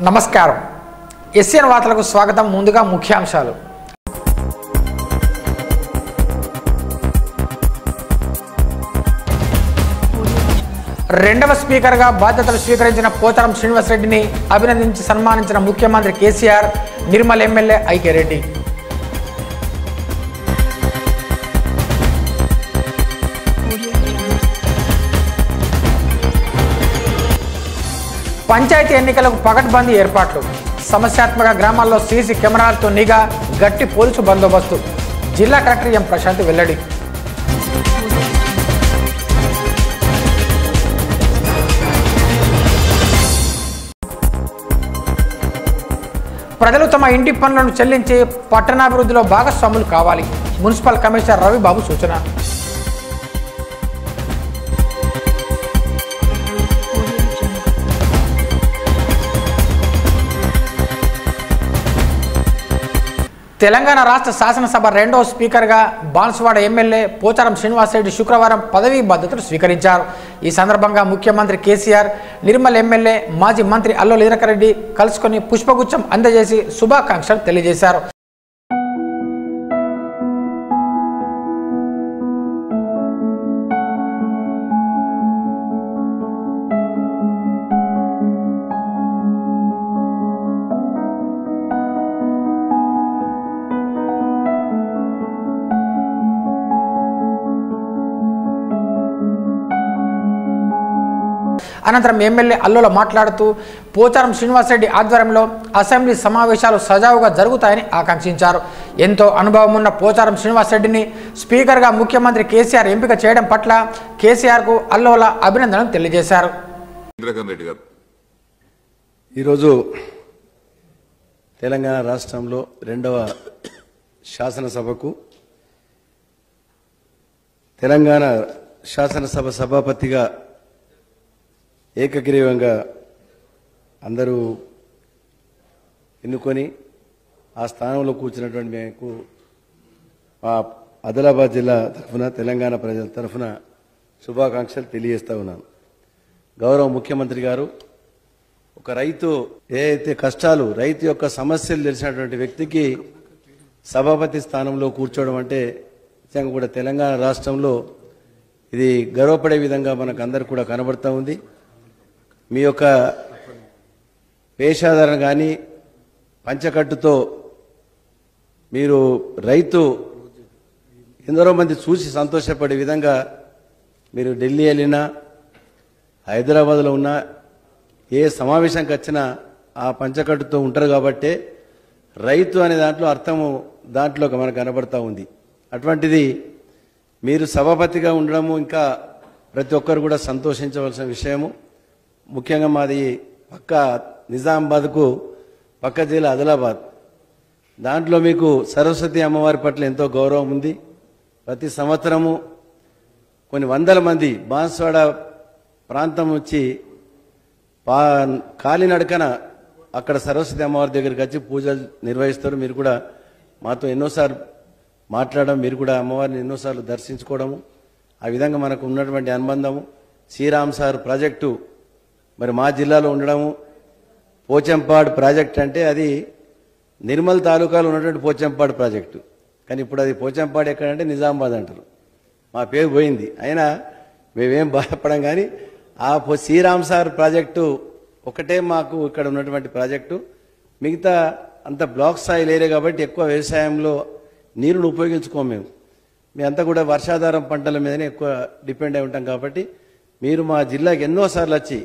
నమస్కారం ఎస్ఎన్ వార్తలకు స్వాగతం ముందుగా ముఖ్యాంశాలు రెండవ స్పీకర్గా బాధ్యతలు స్వీకరించిన పోచారం శ్రీనివాస్ రెడ్డిని అభినందించి సన్మానించిన ముఖ్యమంత్రి కేసీఆర్ నిర్మల్ ఎమ్మెల్యే ఐకే రెడ్డి పంచాయతీ ఎన్నికలకు పకడ్బందీ ఏర్పాట్లు సమస్యాత్మక గ్రామాల్లో సీసీ కెమెరాలతో నిఘా గట్టి పోలీసు బందోబస్తు జిల్లా కలెక్టర్ ఎం ప్రశాంత్ వెల్లడి ప్రజలు తమ ఇంటి పనులను చెల్లించి పట్టణాభివృద్ధిలో భాగస్వాములు కావాలి మున్సిపల్ కమిషనర్ రవిబాబు సూచన తెలంగాణ రాష్ట్ర శాసనసభ రెండవ స్పీకర్గా బాన్సువాడ ఎమ్మెల్యే పోచారం శ్రీనివాస్ రెడ్డి శుక్రవారం పదవీ బాధ్యతలు స్వీకరించారు. ఈ సందర్భంగా ముఖ్యమంత్రి కేసీఆర్ నిర్మల్ ఎమ్మెల్యే మాజీ మంత్రి అల్లోలి వీరకరెడ్డి కలుసుకొని పుష్పగుచ్చం అందజేసి శుభాకాంక్షలు తెలియజేశారు. అనంతరం ఎమ్మెల్యే అల్లోల మాట్లాడుతూ పోచారం శ్రీనివాసరెడ్డి ఆధ్వర్యంలో అసెంబ్లీ సమావేశాలు సజావుగా జరుగుతాయని ఆకాంక్షించారు. ఎంతో అనుభవం ఉన్న పోచారం శ్రీనివాసరెడ్డిని స్పీకర్గా ముఖ్యమంత్రి కేసీఆర్ ఎంపిక చేయడం పట్ల కేసీఆర్కు అల్లోల అభినందనలు తెలియజేశారు. ఈరోజు తెలంగాణ రాష్ట్రంలో రెండవ శాసనసభకు తెలంగాణ శాసనసభ సభాపతిగా ఏకగ్రీవంగా అందరూ ఎన్నుకొని ఆ స్థానంలో కూర్చున్నటువంటి మేము ఆదిలాబాద్ జిల్లా తరఫున తెలంగాణ ప్రజల తరఫున శుభాకాంక్షలు తెలియజేస్తా ఉన్నాను. గౌరవ ముఖ్యమంత్రి గారు ఒక రైతు ఏదైతే కష్టాలు రైతు యొక్క సమస్యలు తెలిసినటువంటి వ్యక్తికి సభాపతి స్థానంలో కూర్చోవడం అంటే నిజంగా కూడా తెలంగాణ రాష్ట్రంలో ఇది గర్వపడే విధంగా మనకు అందరు కూడా కనబడతా ఉంది. మీ యొక్క పేషాదరణ కానీ పంచకట్టుతో మీరు రైతు ఎందరో మంది చూసి సంతోషపడే విధంగా మీరు ఢిల్లీ వెళ్ళినా హైదరాబాద్లో ఉన్నా ఏ సమావేశానికి వచ్చినా ఆ పంచకట్టుతో ఉంటారు కాబట్టి రైతు అనే దాంట్లో అర్థము దాంట్లో మనకు కనబడతా ఉంది. అటువంటిది మీరు సభాపతిగా ఉండడము ఇంకా ప్రతి ఒక్కరు కూడా సంతోషించవలసిన విషయము. ముఖ్యంగా మాది పక్క నిజామాబాద్కు పక్క జిల్లా ఆదిలాబాద్. దాంట్లో మీకు సరస్వతి అమ్మవారి పట్ల ఎంతో గౌరవం ఉంది. ప్రతి సంవత్సరము కొన్ని వందల మంది బాన్సువాడ ప్రాంతం నుంచి కాలినడకన అక్కడ సరస్వతి అమ్మవారి దగ్గరికి వచ్చి పూజలు నిర్వహిస్తారు. మీరు కూడా మాతో ఎన్నోసార్లు మాట్లాడడం, మీరు కూడా అమ్మవారిని ఎన్నోసార్లు దర్శించుకోవడము, ఆ విధంగా మనకు ఉన్నటువంటి అనుబంధము. శ్రీరామ్ సార్ ప్రాజెక్టు మరి మా జిల్లాలో ఉండడము, పోచంపాడు ప్రాజెక్ట్ అంటే అది నిర్మల్ తాలూకాలో ఉన్నటువంటి పోచంపాడు ప్రాజెక్టు, కానీ ఇప్పుడు అది పోచంపాడు ఎక్కడంటే నిజామాబాద్ అంటారు. మా పేరు పోయింది, అయినా మేమేం బాధపడం. కానీ ఆ శ్రీరామ్ సార్ ప్రాజెక్టు ఒకటే మాకు ఇక్కడ ఉన్నటువంటి ప్రాజెక్టు. మిగతా అంత బ్లాక్ స్థాయిలు ఏరియా కాబట్టి ఎక్కువ వ్యవసాయంలో నీరును ఉపయోగించుకోము మేము. మేమంతా కూడా వర్షాధారం పంటల మీదనే ఎక్కువ డిపెండ్ అయి ఉంటాం. కాబట్టి మీరు మా జిల్లాకి ఎన్నోసార్లు వచ్చి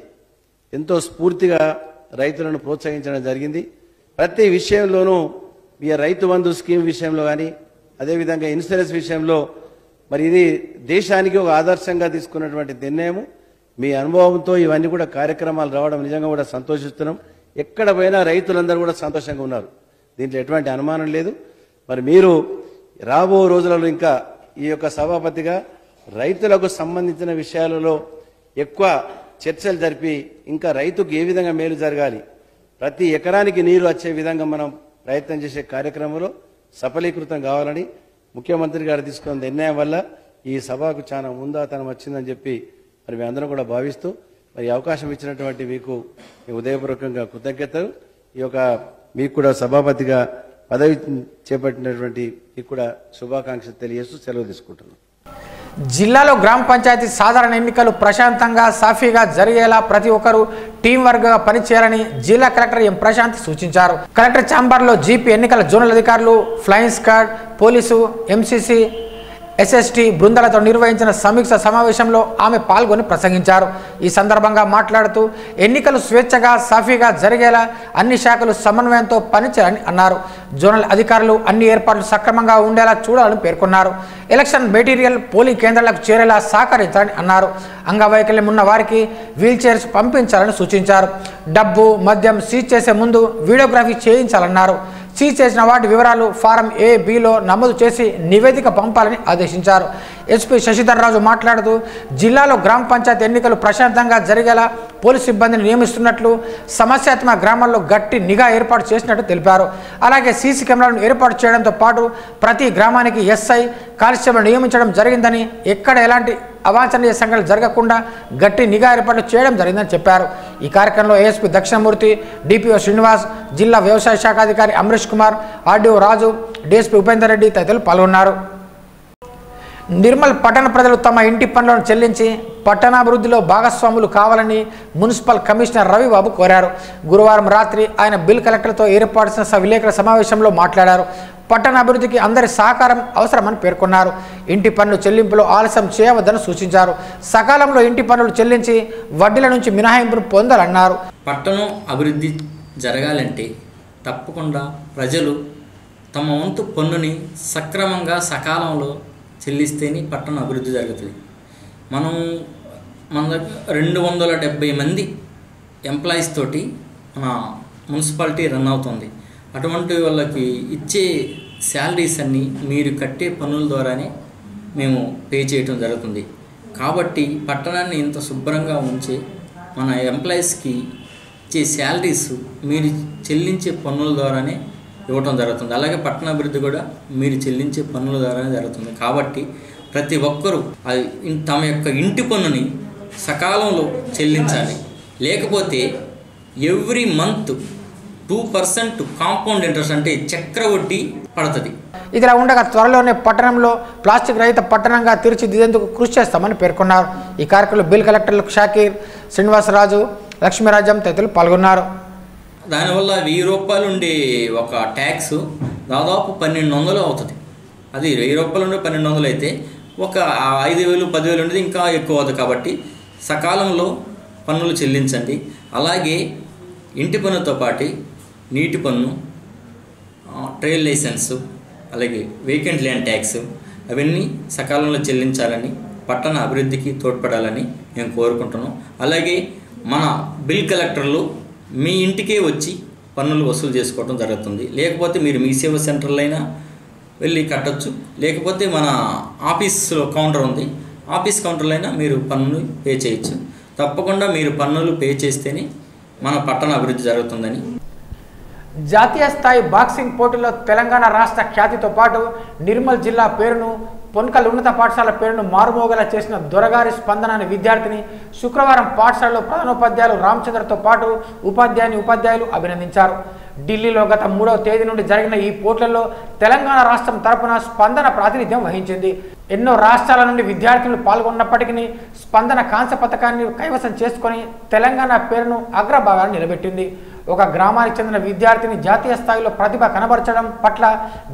ఎంతో స్ఫూర్తిగా రైతులను ప్రోత్సహించడం జరిగింది. ప్రతి విషయంలోనూ మీ రైతు బంధు స్కీమ్ విషయంలో కానీ అదేవిధంగా ఇన్సూరెన్స్ విషయంలో మరి ఇది దేశానికి ఒక ఆదర్శంగా తీసుకున్నటువంటి నిర్ణయము. మీ అనుభవంతో ఇవన్నీ కూడా కార్యక్రమాలు రావడం నిజంగా కూడా సంతోషిస్తున్నాం. ఎక్కడ పోయినా రైతులందరూ కూడా సంతోషంగా ఉన్నారు, దీంట్లో ఎటువంటి అనుమానం లేదు. మరి మీరు రాబో రోజులలో ఇంకా ఈ యొక్క సభాపతిగా రైతులకు సంబంధించిన విషయాలలో ఎక్కువ చర్చలు జరిపి ఇంకా రైతుకు ఏ విధంగా మేలు జరగాలి, ప్రతి ఎకరానికి నీరు వచ్చే విధంగా మనం ప్రయత్నం చేసే కార్యక్రమంలో సఫలీకృతం కావాలని ముఖ్యమంత్రి గారు తీసుకున్న నిర్ణయం వల్ల ఈ సభకు చాలా ముందాతనం వచ్చిందని చెప్పి మరి మేమందరం కూడా భావిస్తూ మరి అవకాశం ఇచ్చినటువంటి మీకు ఉదయపూర్వకంగా కృతజ్ఞతలు. ఈ యొక్క మీకు కూడా సభాపతిగా పదవి చేపట్టినటువంటి మీకు కూడా శుభాకాంక్షలు తెలియజేస్తూ సెలవు తీసుకుంటున్నాను. జిల్లాలో గ్రామ పంచాయతీ సాధారణ ఎన్నికలు ప్రశాంతంగా సాఫీగా జరిగేలా ప్రతి ఒక్కరూ టీం వర్క్గా పనిచేయాలని జిల్లా కలెక్టర్ ఎం ప్రశాంత్ సూచించారు. కలెక్టర్ ఛాంబర్లో జీపీ ఎన్నికల జోనల్ అధికారులు, flying squad, police, MCC, SST బృందాలతో నిర్వహించిన సమీక్ష సమావేశంలో ఆమె పాల్గొని ప్రసంగించారు. ఈ సందర్భంగా మాట్లాడుతూ ఎన్నికలు స్వేచ్ఛగా సాఫీగా జరిగేలా అన్ని శాఖలు సమన్వయంతో పనిచేయాలని అన్నారు. జోనల్ అధికారులు అన్ని ఏర్పాట్లు సక్రమంగా ఉండేలా చూడాలని పేర్కొన్నారు. ఎలక్షన్ మెటీరియల్ పోలింగ్ కేంద్రాలకు చేరేలా సహకరించాలని అన్నారు. అంగవైకల్యం ఉన్న వారికి వీల్ చైర్స్ పంపించాలని సూచించారు. డబ్బు, మద్యం సీజ్ చేసే ముందు వీడియోగ్రఫీ చేయించాలన్నారు. సీజ్ చేసిన వాటి వివరాలు ఫారం A, Bలో నమోదు చేసి నివేదిక పంపాలని ఆదేశించారు. ఎస్పీ శశిధర్ రాజు మాట్లాడుతూ జిల్లాలో గ్రామ పంచాయతీ ఎన్నికలు ప్రశాంతంగా జరిగేలా పోలీసు సిబ్బందిని నియమిస్తున్నట్లు, సమస్యాత్మక గ్రామాల్లో గట్టి నిఘా ఏర్పాటు చేసినట్టు తెలిపారు. అలాగే సీసీ కెమెరాలను ఏర్పాటు చేయడంతో పాటు ప్రతి గ్రామానికి ఎస్ఐ, కానిస్టేబుల్ నియమించడం జరిగిందని, ఎక్కడ ఎలాంటి అవాంఛనీయ సంఘటనలు జరగకుండా గట్టి నిఘా ఏర్పాట్లు చేయడం జరిగిందని చెప్పారు. ఈ కార్యక్రమంలో ఏఎస్పీ దక్షిణమూర్తి, డిపిఓ శ్రీనివాస్, జిల్లా వ్యవసాయ శాఖ అధికారి అమరీష్ కుమార్, ఆర్డీఓ రాజు, డిఎస్పీ ఉపేందర్ రెడ్డి తదితరులు పాల్గొన్నారు. నిర్మల్ పట్టణ ప్రజలు తమ ఇంటి పన్నులను చెల్లించి పట్టణాభివృద్ధిలో భాగస్వాములు కావాలని మున్సిపల్ కమిషనర్ రవిబాబు కోరారు. గురువారం రాత్రి ఆయన బిల్ కలెక్టర్తో ఏర్పాటు చేసిన విలేకరుల సమావేశంలో మాట్లాడారు. పట్టణ అభివృద్ధికి అందరి సహకారం అవసరమని పేర్కొన్నారు. ఇంటి పన్ను చెల్లింపులో ఆలస్యం చేయవద్దని సూచించారు. సకాలంలో ఇంటి పన్నులు చెల్లించి వడ్డీల నుంచి మినహాయింపును పొందాలన్నారు. పట్టణం అభివృద్ధి జరగాలంటే తప్పకుండా ప్రజలు తమ వంతు పన్నుని సక్రమంగా సకాలంలో చెల్లిస్తేనే పట్టణ అభివృద్ధి జరుగుతుంది. మన దగ్గర 270 మంది ఎంప్లాయీస్ తోటి మన మున్సిపాలిటీ రన్ అవుతుంది. అటువంటి వాళ్ళకి ఇచ్చే శాలరీస్ అన్నీ మీరు కట్టే పన్నుల ద్వారానే మేము పే చేయటం జరుగుతుంది. కాబట్టి పట్టణాన్ని ఇంత శుభ్రంగా ఉంచే మన ఎంప్లాయీస్కి ఇచ్చే శాలరీస్ మీరు చెల్లించే పన్నుల ద్వారానే ఇవ్వటం జరుగుతుంది. అలాగే పట్టణాభివృద్ధి కూడా మీరు చెల్లించే పన్నుల ద్వారానే జరుగుతుంది. కాబట్టి ప్రతి ఒక్కరూ తమ యొక్క ఇంటి పన్నుని సకాలంలో చెల్లించాలి. లేకపోతే ఎవ్రీ మంత్ 2% కాంపౌండ్ ఇంట్రెస్ట్ అంటే చక్రవడ్డీ పడుతుంది. ఇదిలా ఉండగా త్వరలోనే పట్టణంలో ప్లాస్టిక్ రహిత పట్టణంగా తీర్చిదిద్దేందుకు కృషి చేస్తామని పేర్కొన్నారు. ఈ కార్యక్రమంలో బిల్ కలెక్టర్లు షాకీర్, శ్రీనివాసరాజు, లక్ష్మీరాజ్యం తదితరులు పాల్గొన్నారు. దానివల్ల ₹1000 ఉండే ఒక ట్యాక్స్ దాదాపు 1200 అవుతుంది. అది ₹1000 ఉండే 1200 అయితే ఒక 5000, 10,000 ఉండేది ఇంకా ఎక్కువ అవుతుంది. కాబట్టి సకాలంలో పన్నులు చెల్లించండి. అలాగే ఇంటి పన్నుతో పాటు నీటి పన్ను, ట్రైల్ లైసెన్సు, అలాగే వేకెంట్ ల్యాండ్ ట్యాక్స్ అవన్నీ సకాలంలో చెల్లించాలని, పట్టణ అభివృద్ధికి తోడ్పడాలని మేము కోరుకుంటున్నాం. అలాగే మన బిల్ కలెక్టర్లు మీ ఇంటికే వచ్చి పన్నులు వసూలు చేసుకోవడం జరుగుతుంది. లేకపోతే మీరు మీ సేవా సెంటర్లో అయినా వెళ్ళి కట్టచ్చు. లేకపోతే మన ఆఫీస్లో కౌంటర్ ఉంది, ఆఫీస్ కౌంటర్లో అయినా మీరు పన్నులు పే చేయొచ్చు. తప్పకుండా మీరు పన్నులు పే చేస్తేనే మన పట్టణ అభివృద్ధి జరుగుతుందని. జాతీయ స్థాయి బాక్సింగ్ పోటీలో తెలంగాణ రాష్ట్ర ఖ్యాతితో పాటు నిర్మల్ జిల్లా పేరును, పొన్కల్ ఉన్నత పాఠశాల పేరును మారుమోగేలా చేసిన దొరగారి స్పందన అనే విద్యార్థిని శుక్రవారం పాఠశాలలో ప్రధానోపాధ్యాయులు రామచంద్రతో పాటు ఉపాధ్యాయులు అభినందించారు. ఢిల్లీలో గత 3వ తేదీ నుండి జరిగిన ఈ పోటీలలో తెలంగాణ రాష్ట్రం తరపున స్పందన ప్రాతినిధ్యం వహించింది. ఎన్నో రాష్ట్రాల నుండి విద్యార్థులు పాల్గొన్నప్పటికీ స్పందన కాంస్య పథకాన్ని కైవసం చేసుకొని తెలంగాణ పేరును అగ్రభాగాన్ని నిలబెట్టింది. ఒక గ్రామానికి చెందిన విద్యార్థిని జాతీయ స్థాయిలో ప్రతిభ కనబరచడం పట్ల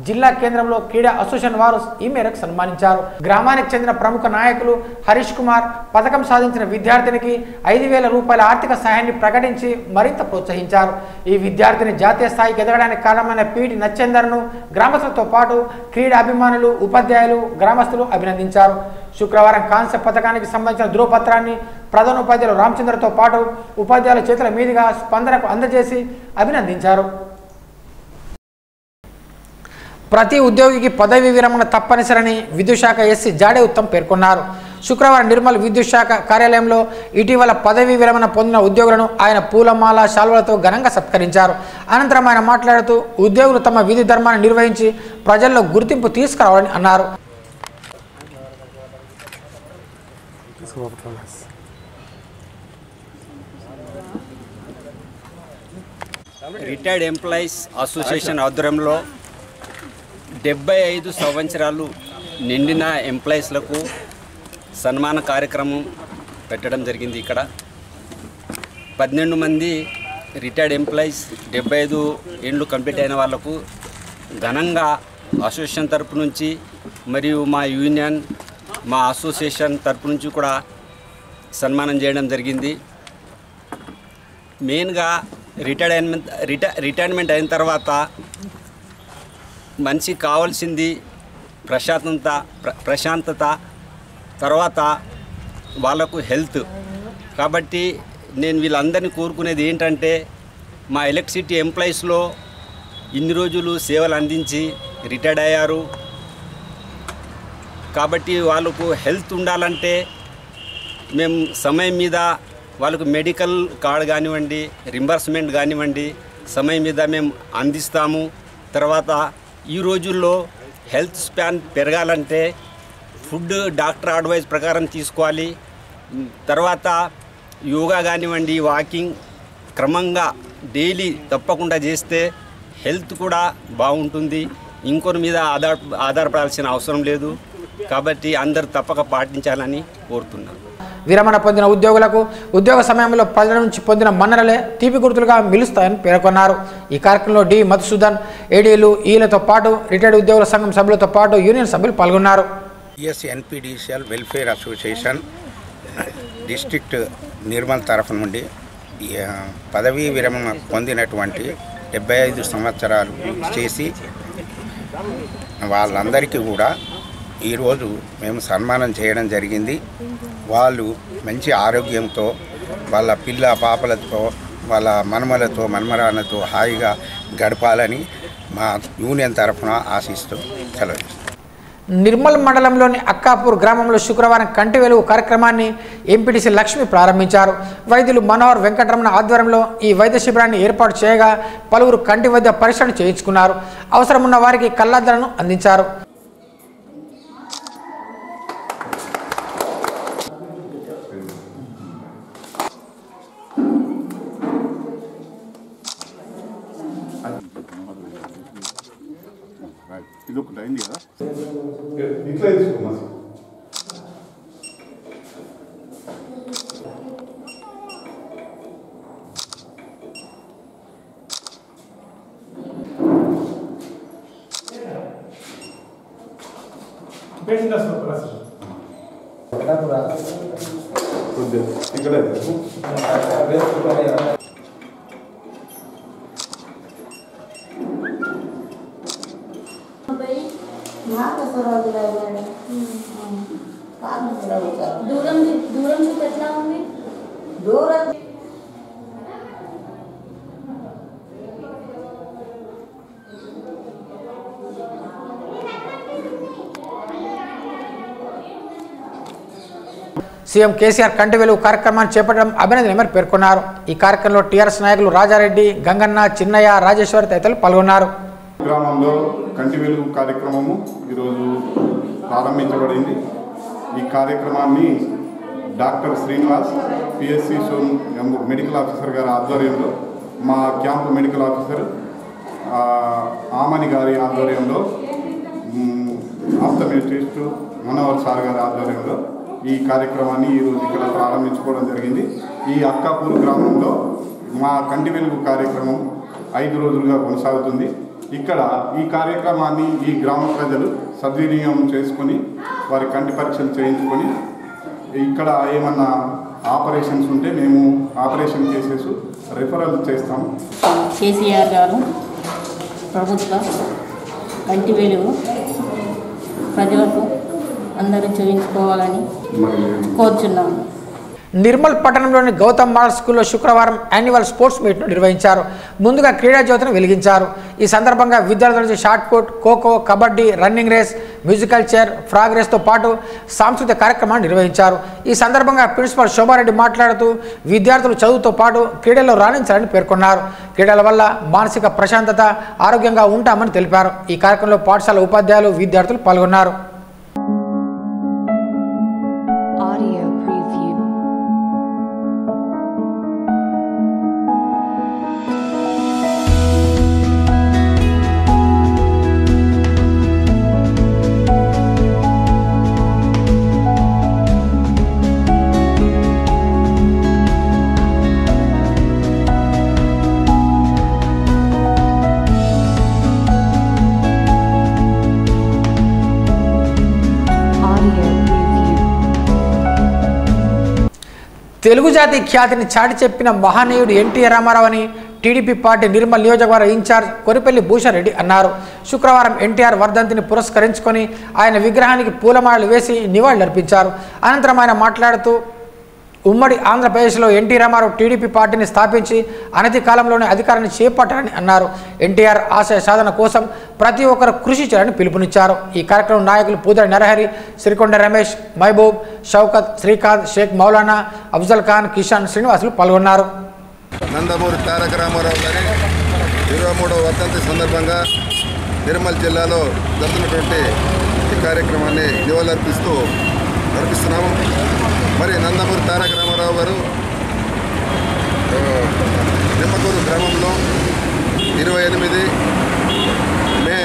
జిల్లా కేంద్రంలో క్రీడా అసోసియేషన్ వారు ఈ మేరకు సన్మానించారు. గ్రామానికి చెందిన ప్రముఖ నాయకులు హరీష్ కుమార్ పథకం సాధించిన విద్యార్థినికి ₹5,000 ఆర్థిక సహాయాన్ని ప్రకటించి మరింత ప్రోత్సహించారు. ఈ విద్యార్థిని జాతీయ స్థాయికి ఎదగడానికి కారణమైన పీటి నచ్చేందర్ను గ్రామస్తులతో పాటు క్రీడా అభిమానులు, ఉపాధ్యాయులు, గ్రామస్తులు అభినందించారు. శుక్రవారం కాంస్య పథకానికి సంబంధించిన ధృవపత్రాన్ని ప్రధానోపాధ్యాయులు రామచంద్రతో పాటు ఉపాధ్యాయుల చేతుల మీదుగా స్పందనకు అందజేసి అభినందించారు. ప్రతి ఉద్యోగికి పదవీ విరమణ తప్పనిసరని విద్యుత్ శాఖ ఎస్సీ జాడే ఉత్తమ్ పేర్కొన్నారు. శుక్రవారం నిర్మల్ విద్యుత్ శాఖ కార్యాలయంలో ఇటీవల పదవీ విరమణ పొందిన ఉద్యోగులను ఆయన పూలమాల, శాల్వలతో ఘనంగా సత్కరించారు. అనంతరం ఆయన మాట్లాడుతూ ఉద్యోగులు తమ విధి ధర్మాన్ని నిర్వహించి ప్రజల్లో గుర్తింపు తీసుకురావాలని అన్నారు. రిటైర్డ్ ఎంప్లాయీస్ అసోసియేషన్ ఆధ్వర్యంలో 75 సంవత్సరాలు నిండిన ఎంప్లాయీస్లకు సన్మాన కార్యక్రమం పెట్టడం జరిగింది. ఇక్కడ 12 మంది రిటైర్డ్ ఎంప్లాయీస్ 75 ఏళ్ళు కంప్లీట్ అయిన వాళ్లకు ఘనంగా అసోసియేషన్ తరపు నుంచి మరియు మా యూనియన్ మా అసోసియేషన్ తరపు నుంచి కూడా సన్మానం చేయడం జరిగింది. మెయిన్గా రిటైర్మెంట్ అయిన తర్వాత మనిషికి కావాల్సింది ప్రశాంతత, తర్వాత వాళ్ళకు హెల్త్. కాబట్టి నేను వీళ్ళందరినీ కోరుకునేది ఏంటంటే మా ఎలక్ట్రిసిటీ ఎంప్లాయీస్లో ఇన్ని రోజులు సేవలు అందించి రిటైర్డ్ అయ్యారు కాబట్టి వాళ్ళకు హెల్త్ ఉండాలంటే మేము సమయం మీద వాళ్ళకు మెడికల్ కార్డ్ కానివ్వండి, రింబర్స్మెంట్ కానివ్వండి సమయం మీద మేము అందిస్తాము. తర్వాత ఈ రోజుల్లో హెల్త్ స్పాన్ పెరగాలంటే ఫుడ్ డాక్టర్ అడ్వైస్ ప్రకారం తీసుకోవాలి. తర్వాత యోగా కానివ్వండి, వాకింగ్ క్రమంగా డైలీ తప్పకుండా చేస్తే హెల్త్ కూడా బాగుంటుంది. ఇంకొకరి మీద ఆధారపడాల్సిన అవసరం లేదు. కాబట్టి అందరూ తప్పక పాటించాలని కోరుతున్నాను. విరమణ పొందిన ఉద్యోగులకు ఉద్యోగ సమయంలో ప్రజల నుంచి పొందిన మన్ననలే తీపి గుర్తులుగా మిలుస్తాయని పేర్కొన్నారు. ఈ కార్యక్రమంలో డి మధుసూదన్, ఏడీలు, ఈలతో పాటు రిటైర్డ్ ఉద్యోగుల సంఘం సభ్యులతో పాటు యూనియన్ సభ్యులు పాల్గొన్నారు. NPDCL welfare association district Nirmal తరఫు నుండి పదవీ విరమణ పొందినటువంటి 75 సంవత్సరాలు చేసి వాళ్ళందరికీ కూడా ఈరోజు మేము సన్మానం చేయడం జరిగింది. వాళ్ళు మంచి ఆరోగ్యంతో వాళ్ళ పాపలతో వాళ్ళ మనమరాలతో హాయిగా గడపాలని మా యూనియన్ తరఫున ఆశిస్తూ సెలవు. నిర్మల్ మండలంలోని అక్కాపూర్ గ్రామంలో శుక్రవారం కంటి వెలుగు కార్యక్రమాన్ని ఎంపీటీసీ లక్ష్మి ప్రారంభించారు. వైద్యులు మనోహర్ వెంకటరమణ ఆధ్వర్యంలో ఈ వైద్య శిబిరాన్ని ఏర్పాటు చేయగా పలువురు కంటి వైద్య పరీక్షలు చేయించుకున్నారు. అవసరం ఉన్న వారికి కళ్లద్దాలను అందించారు. ఇది ఒకటి అయింది కదా, ఇట్లా తీసుకోమా. ఇక్కడ దూరం చూపు ఎట్లా ఉంది? దూరం సీఎం కేసీఆర్ కంటి వెలుగు కార్యక్రమాన్ని చేపట్టడం అభినందనమని పేర్కొన్నారు. ఈ కార్యక్రమంలో టీఆర్ఎస్ నాయకులు రాజారెడ్డి, గంగన్న, చిన్నయ్య, రాజేశ్వరి తదితరులు పాల్గొన్నారు. గ్రామంలో కంటి వెలుగు కార్యక్రమము ఈరోజు ప్రారంభించబడింది. ఈ కార్యక్రమాన్ని doctor Srinivas PSC medical officer గారి ఆధ్వర్యంలో, మా క్యాంపు మెడికల్ ఆఫీసర్ ఆమని గారి ఆధ్వర్యంలో, ఆప్థమెట్రిస్ట్ మనోహర్ సార్ గారి ఆధ్వర్యంలో ఈ కార్యక్రమాన్ని ఈరోజు ఇక్కడ ప్రారంభించుకోవడం జరిగింది. ఈ అక్కాపూర్ గ్రామంలో మా కంటి వెలుగు కార్యక్రమం 5 రోజులుగా కొనసాగుతుంది. ఇక్కడ ఈ కార్యక్రమాన్ని ఈ గ్రామ ప్రజలు సద్వినియోగం చేసుకొని వారి కంటి పరీక్షలు చేయించుకొని ఇక్కడ ఏమన్నా ఆపరేషన్స్ ఉంటే మేము ఆపరేషన్ కేసెస్ రిఫరల్ చేస్తాము. కేసీఆర్ గారు ప్రభుత్వ కంటి వెలుగు ప్రజలకు అందరూ చూపించుకోవాలని కోరుచున్నాము. నిర్మల్ పట్టణంలోని గౌతమ్ మోడల్ స్కూల్లో శుక్రవారం యాన్యువల్ స్పోర్ట్స్ మీట్ను నిర్వహించారు. ముందుగా క్రీడా జ్యోతిని వెలిగించారు. ఈ సందర్భంగా విద్యార్థుల నుంచి shot put, kho kho, kabaddi, running race, musical chair, frog రేస్తో పాటు సాంస్కృతిక కార్యక్రమాన్ని నిర్వహించారు. ఈ సందర్భంగా ప్రిన్సిపల్ శోభారెడ్డి మాట్లాడుతూ విద్యార్థులు చదువుతో పాటు క్రీడల్లో రాణించాలని పేర్కొన్నారు. క్రీడల వల్ల మానసిక ప్రశాంతత, ఆరోగ్యంగా ఉంటామని తెలిపారు. ఈ కార్యక్రమంలో పాఠశాల ఉపాధ్యాయులు, విద్యార్థులు పాల్గొన్నారు. తెలుగు జాతి ఖ్యాతిని చాటి చెప్పిన మహనీయుడు ఎన్టీఆర్ రామారావు అని టీడీపీ పార్టీ నిర్మల్ నియోజకవర్గ ఇన్ఛార్జ్ కొరిపెల్లి భూషణ్ రెడ్డి అన్నారు. శుక్రవారం ఎన్టీఆర్ వర్ధంతిని పురస్కరించుకొని ఆయన విగ్రహానికి పూలమాలలు వేసి నివాళులర్పించారు. అనంతరం ఆయన మాట్లాడుతూ ఉమ్మడి ఆంధ్రప్రదేశ్లో ఎన్టీ రామారావు టీడీపీ పార్టీని స్థాపించి అనతి కాలంలోనే అధికారాన్ని చేపట్టారని అన్నారు. ఎన్టీఆర్ ఆశయ సాధన కోసం ప్రతి ఒక్కరు కృషి చేయాలని పిలుపునిచ్చారు. ఈ కార్యక్రమం నాయకులు పూదరి నరహరి, సిరికొండ రమేష్, మహబూబ్, షౌకత్, శ్రీకాంత్, షేక్ మౌలానా, అఫ్జల్ ఖాన్, కిషాన్, శ్రీనివాసులు పాల్గొన్నారు. నందమూరి తారక రామారావు గారి 23వ వర్ధంతి సందర్భంగా నిర్మల్ జిల్లాలో జరుగుతున్నటువంటి ఈ కార్యక్రమాన్ని నడిపిస్తున్నాము. మరి నందమూరి తారక రామారావు గారు నిమ్మకూరు గ్రామంలో 28 మే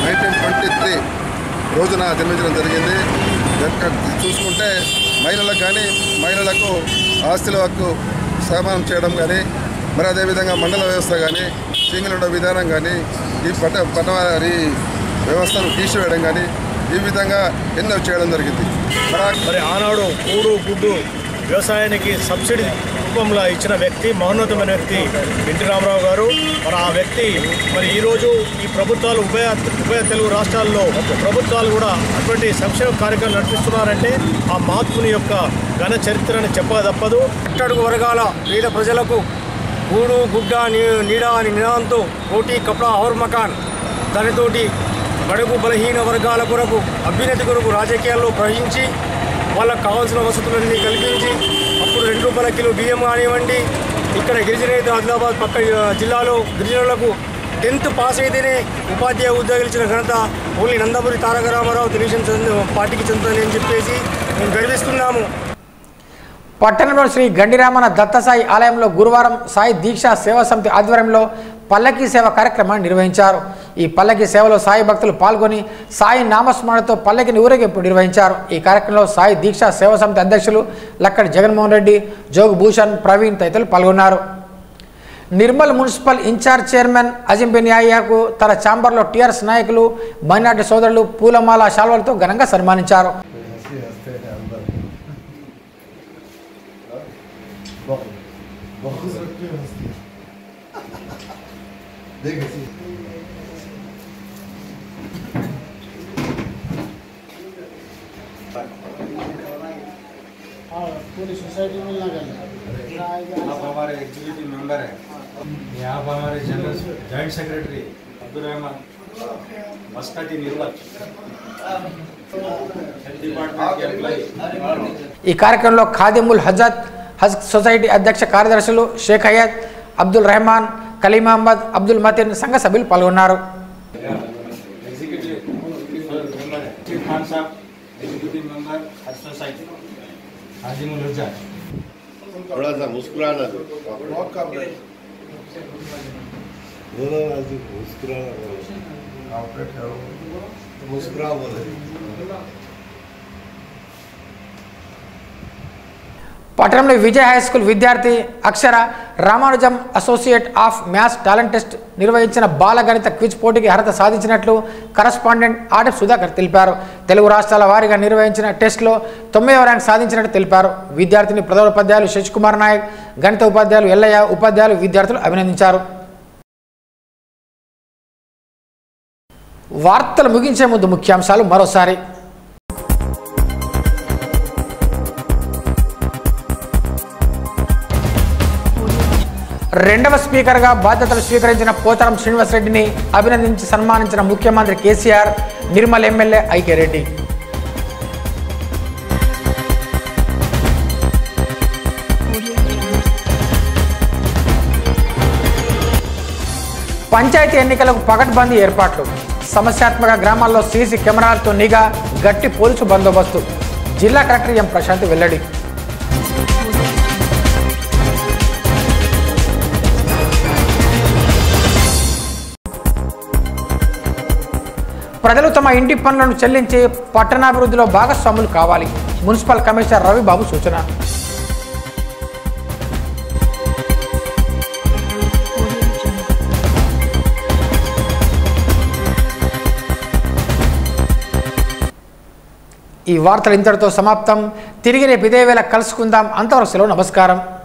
1923 రోజున జన్మించడం జరిగింది. చూసుకుంటే మహిళలకు ఆస్తుల హక్కు సమానం చేయడం కానీ, మరి అదేవిధంగా మండల వ్యవస్థ కానీ, సింగిల్ విండో విధానం కానీ, ఈ పట్టవారి వ్యవస్థను తీసివేయడం కానీ, ఈ విధంగా ఎన్నో చేయడం జరిగింది. మరి ఆనాడు కూడు గుడ్డు వ్యవసాయానికి సబ్సిడీ రూపంలో ఇచ్చిన వ్యక్తి, మహోన్నతమైన వ్యక్తి ఎన్టీ రామారావు గారు. మరి ఆ వ్యక్తి మరి ఈరోజు ఈ ప్రభుత్వాలు ఉభయ తెలుగు రాష్ట్రాల్లో ప్రభుత్వాలు కూడా అటువంటి సంక్షేమ కార్యక్రమాలు నడిపిస్తున్నారంటే ఆ మహాత్ముని యొక్క ఘన చరిత్రని చెప్పక తప్పదు. అట్టడుగు వర్గాల పేద ప్రజలకు కూడు గుడ్డ నీడ అని నినాదంతో రోటీ కప్డా ఔర్ మకాన్ దానితోటి బడుగు బలహీన వర్గాల కొరకు అభ్యున్నతి కొరకు రాజకీయాల్లో ప్రవహించి వాళ్ళకు కావాల్సిన వసతులన్నీ కల్పించి అప్పుడు 2 రూపాయల కిలో బియ్యం కానివ్వండి, ఇక్కడ గిరిజనేత ఆదిలాబాద్ పక్క జిల్లాలో గిరిజనులకు 10th పాస్ అయితేనే ఉపాధ్యాయ ఉద్యోగాలు ఇచ్చిన ఘనత ఓన్లీ నందమూరి తారక రామారావు తెలుగుదేశం పార్టీకి చెందుతుంది అని చెప్పేసి మేము గర్విస్తున్నాము. పట్టణంలో శ్రీ గండిరామన దత్తసాయి ఆలయంలో గురువారం సాయి దీక్షా సేవా సమితి ఆధ్వర్యంలో పల్లకీ సేవ కార్యక్రమాన్ని నిర్వహించారు. ఈ పల్లకీ సేవలో సాయి భక్తులు పాల్గొని సాయి నామస్మరణతో పల్లకిని ఊరేగింపు నిర్వహించారు. ఈ కార్యక్రమంలో సాయి దీక్షా సేవా సమితి అధ్యక్షులు లక్కడి జగన్మోహన్ రెడ్డి, జోగు భూషణ్, ప్రవీణ్ తదితరులు పాల్గొన్నారు. Nirmal municipal in charge chairman Azim బెన్యాయాకు తన ఛాంబర్లో టీఆర్ఎస్ నాయకులు, మైనార్టీ సోదరులు పూలమాల శాల్వలతో ఘనంగా సన్మానించారు. पूरी सोसाइटी में लगा आप हमारे एग्जीक्यूटिव मेंबर हैं, यहाँ पर हमारे general joint secretary Abdul Rahman, Maskati Nirmal, ఈ కార్యక్రమంలో ఖాదిముల్ హజ్ సొసైటీ అధ్యక్ష కార్యదర్శులు షేక్ హయత్, అబ్దుల్ రెహమాన్, కలీం అహ్మద్, అబ్దుల్ మతీన్ సంఘ సభ్యులు పాల్గొన్నారు. थोड़ा सा मुस्कुराना दो, मुस्कुरा बोले. పట్టణంలో విజయ్ హై స్కూల్ విద్యార్థి Akshara Ramanujam associate of maths talent test నిర్వహించిన బాల గణిత క్విజ్ పోటీకి అర్హత సాధించినట్లు కరస్పాండెంట్ ఆర్ఎఫ్ సుధాకర్ తెలిపారు. తెలుగు రాష్ట్రాల వారీగా నిర్వహించిన టెస్టులో 9వ ర్యాంక్ సాధించినట్టు తెలిపారు. విద్యార్థిని ప్రధానోపాధ్యాయులు శశికుమార్ నాయక్, గణిత ఉపాధ్యాయులు ఎల్లయ్య, ఉపాధ్యాయులు విద్యార్థులు అభినందించారు. వార్తలు ముగించే ముందు ముఖ్యాంశాలు మరోసారి. రెండవ స్పీకర్గా బాధ్యతలు స్వీకరించిన పోచారం శ్రీనివాసరెడ్డిని అభినందించి సన్మానించిన ముఖ్యమంత్రి కేసీఆర్, నిర్మల్ ఎమ్మెల్యే ఐకే రెడ్డి. పంచాయతీ ఎన్నికలకు పకడ్బందీ ఏర్పాట్లు, సమస్యాత్మక గ్రామాల్లో సీసీ కెమెరాలతో నిఘా, గట్టి పోలీసు బందోబస్తు. జిల్లా కలెక్టర్ ఎం ప్రశాంత్ వెల్లడి. ప్రజలు తమ ఇంటి పనులను చెల్లించి పట్టణాభివృద్ధిలో భాగస్వాములు కావాలి. మున్సిపల్ కమిషనర్ రవిబాబు సూచన. ఈ వార్తలు ఇంతటితో సమాప్తం. తిరిగి రేపు ఇదే వేళ కలుసుకుందాం. అంతవరకు సెలవు. నమస్కారం.